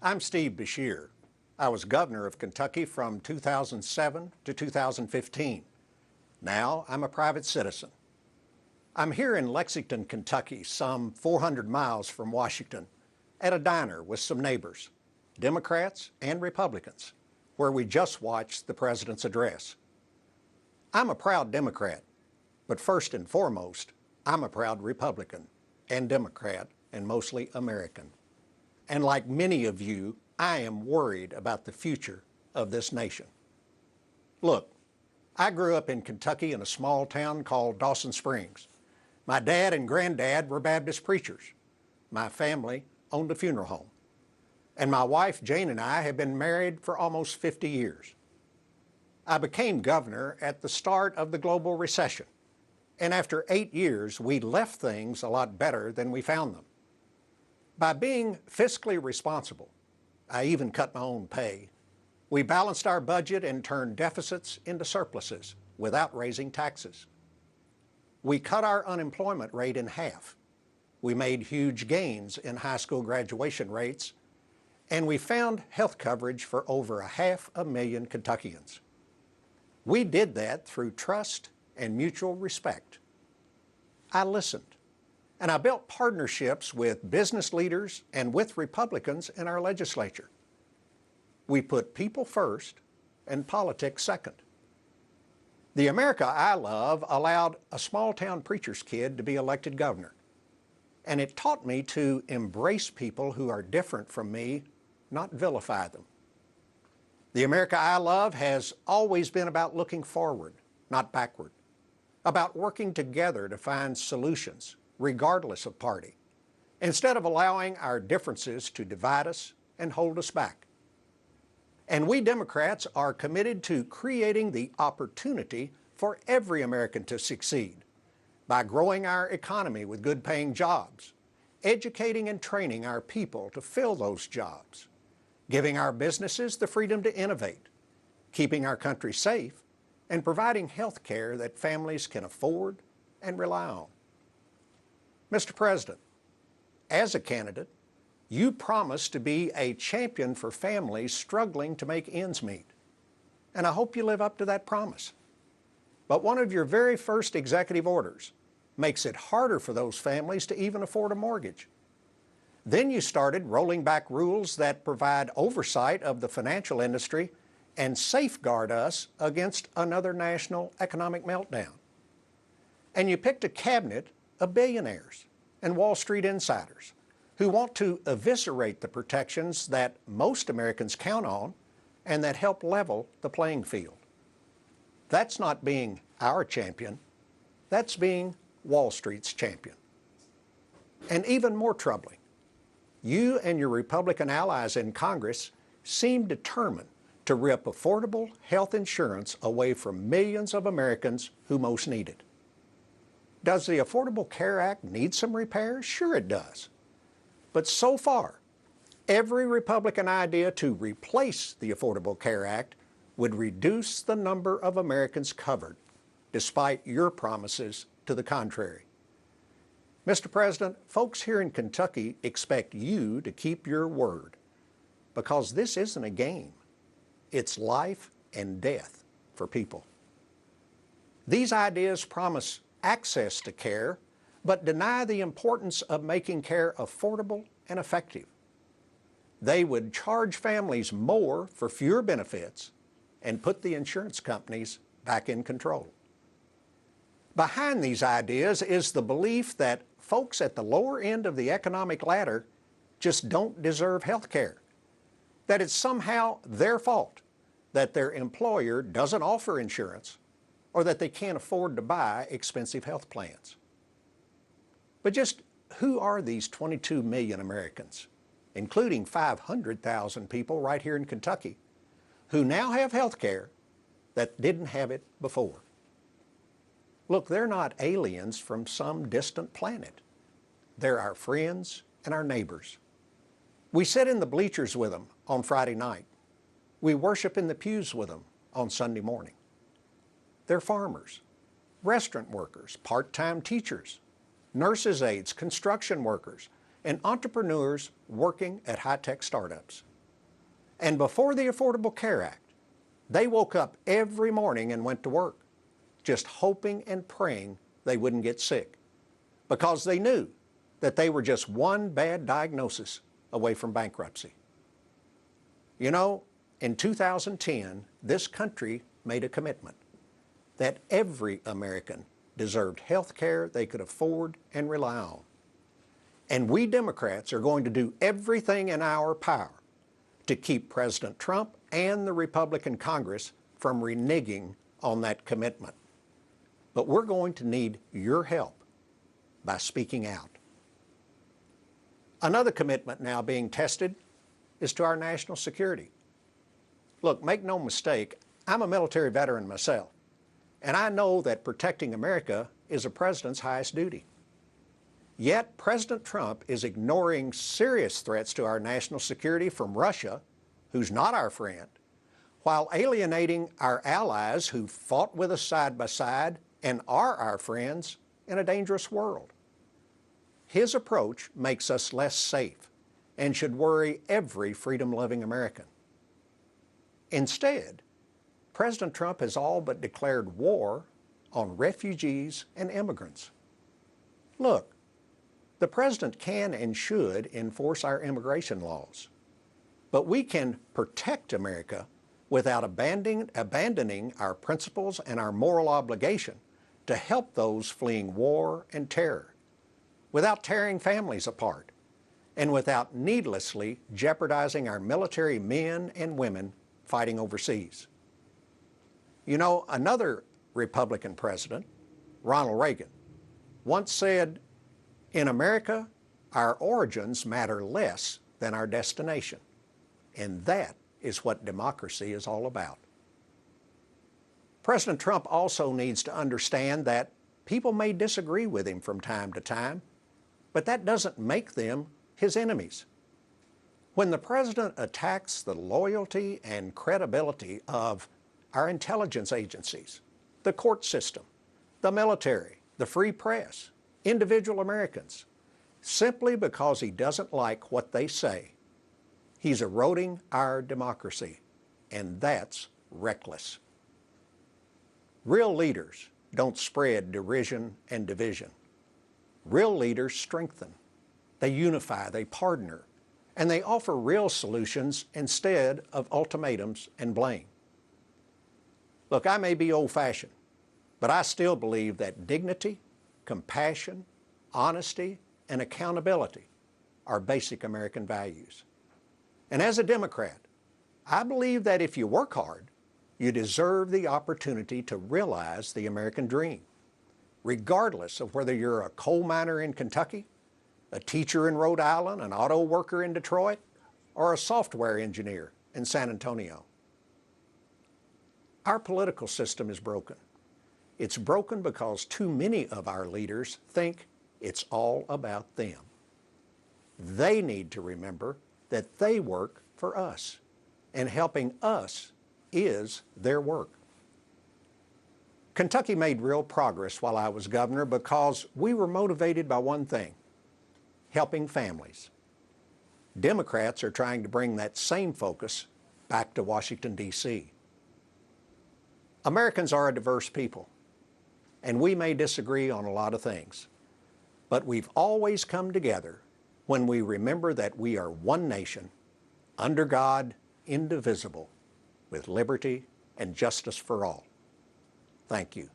I'm Steve Beshear. I was governor of Kentucky from 2007 to 2015. Now I'm a private citizen. I'm here in Lexington, Kentucky, some 400 miles from Washington, at a diner with some neighbors, Democrats and Republicans, where we just watched the president's address. I'm a proud Democrat, but first and foremost, I'm a proud Republican and Democrat and mostly American. And like many of you, I am worried about the future of this nation. Look, I grew up in Kentucky in a small town called Dawson Springs. My dad and granddad were Baptist preachers. My family owned a funeral home. And my wife, Jane, and I have been married for almost 50 years. I became governor at the start of the global recession. And after 8 years, we left things a lot better than we found them. By being fiscally responsible, I even cut my own pay. We balanced our budget and turned deficits into surpluses without raising taxes. We cut our unemployment rate in half. We made huge gains in high school graduation rates, and we found health coverage for over 500,000 Kentuckians. We did that through trust and mutual respect. I listened. And I built partnerships with business leaders and with Republicans in our legislature. We put people first and politics second. The America I love allowed a small-town preacher's kid to be elected governor. And it taught me to embrace people who are different from me, not vilify them. The America I love has always been about looking forward, not backward, about working together to find solutions regardless of party, instead of allowing our differences to divide us and hold us back. And we Democrats are committed to creating the opportunity for every American to succeed by growing our economy with good-paying jobs, educating and training our people to fill those jobs, giving our businesses the freedom to innovate, keeping our country safe, and providing health care that families can afford and rely on. Mr. President, as a candidate, you promised to be a champion for families struggling to make ends meet. And I hope you live up to that promise. But one of your very first executive orders makes it harder for those families to even afford a mortgage. Then you started rolling back rules that provide oversight of the financial industry and safeguard us against another national economic meltdown. And you picked a cabinet of billionaires and Wall Street insiders who want to eviscerate the protections that most Americans count on and that help level the playing field. That's not being our champion, that's being Wall Street's champion. And even more troubling, you and your Republican allies in Congress seem determined to rip affordable health insurance away from millions of Americans who most need it. Does the Affordable Care Act need some repairs? Sure it does. But so far, every Republican idea to replace the Affordable Care Act would reduce the number of Americans covered, despite your promises to the contrary. Mr. President, folks here in Kentucky expect you to keep your word, because this isn't a game. It's life and death for people. These ideas promise access to care, but deny the importance of making care affordable and effective. They would charge families more for fewer benefits and put the insurance companies back in control. Behind these ideas is the belief that folks at the lower end of the economic ladder just don't deserve health care, that it's somehow their fault that their employer doesn't offer insurance, or that they can't afford to buy expensive health plans. But just who are these 22 million Americans, including 500,000 people right here in Kentucky, who now have health care that didn't have it before? Look, they're not aliens from some distant planet. They're our friends and our neighbors. We sit in the bleachers with them on Friday night. We worship in the pews with them on Sunday morning. They're farmers, restaurant workers, part-time teachers, nurses' aides, construction workers, and entrepreneurs working at high-tech startups. And before the Affordable Care Act, they woke up every morning and went to work, just hoping and praying they wouldn't get sick, because they knew that they were just one bad diagnosis away from bankruptcy. You know, in 2010, this country made a commitment that every American deserved health care they could afford and rely on. And we Democrats are going to do everything in our power to keep President Trump and the Republican Congress from reneging on that commitment. But we're going to need your help by speaking out. Another commitment now being tested is to our national security. Look, make no mistake, I'm a military veteran myself, and I know that protecting America is a president's highest duty. Yet President Trump is ignoring serious threats to our national security from Russia, who's not our friend, while alienating our allies who fought with us side by side and are our friends in a dangerous world. His approach makes us less safe and should worry every freedom-loving American. Instead, President Trump has all but declared war on refugees and immigrants. Look, the president can and should enforce our immigration laws, but we can protect America without abandoning our principles and our moral obligation to help those fleeing war and terror, without tearing families apart, and without needlessly jeopardizing our military men and women fighting overseas. You know, another Republican president, Ronald Reagan, once said, "In America, our origins matter less than our destination." And that is what democracy is all about. President Trump also needs to understand that people may disagree with him from time to time, but that doesn't make them his enemies. When the president attacks the loyalty and credibility of our intelligence agencies, the court system, the military, the free press, individual Americans, simply because he doesn't like what they say, he's eroding our democracy, and that's reckless. Real leaders don't spread derision and division. Real leaders strengthen. They unify, they partner, and they offer real solutions instead of ultimatums and blame. Look, I may be old-fashioned, but I still believe that dignity, compassion, honesty, and accountability are basic American values. And as a Democrat, I believe that if you work hard, you deserve the opportunity to realize the American dream, regardless of whether you're a coal miner in Kentucky, a teacher in Rhode Island, an auto worker in Detroit, or a software engineer in San Antonio. Our political system is broken. It's broken because too many of our leaders think it's all about them. They need to remember that they work for us, and helping us is their work. Kentucky made real progress while I was governor because we were motivated by one thing: helping families. Democrats are trying to bring that same focus back to Washington, D.C. Americans are a diverse people, and we may disagree on a lot of things, but we've always come together when we remember that we are one nation, under God, indivisible, with liberty and justice for all. Thank you.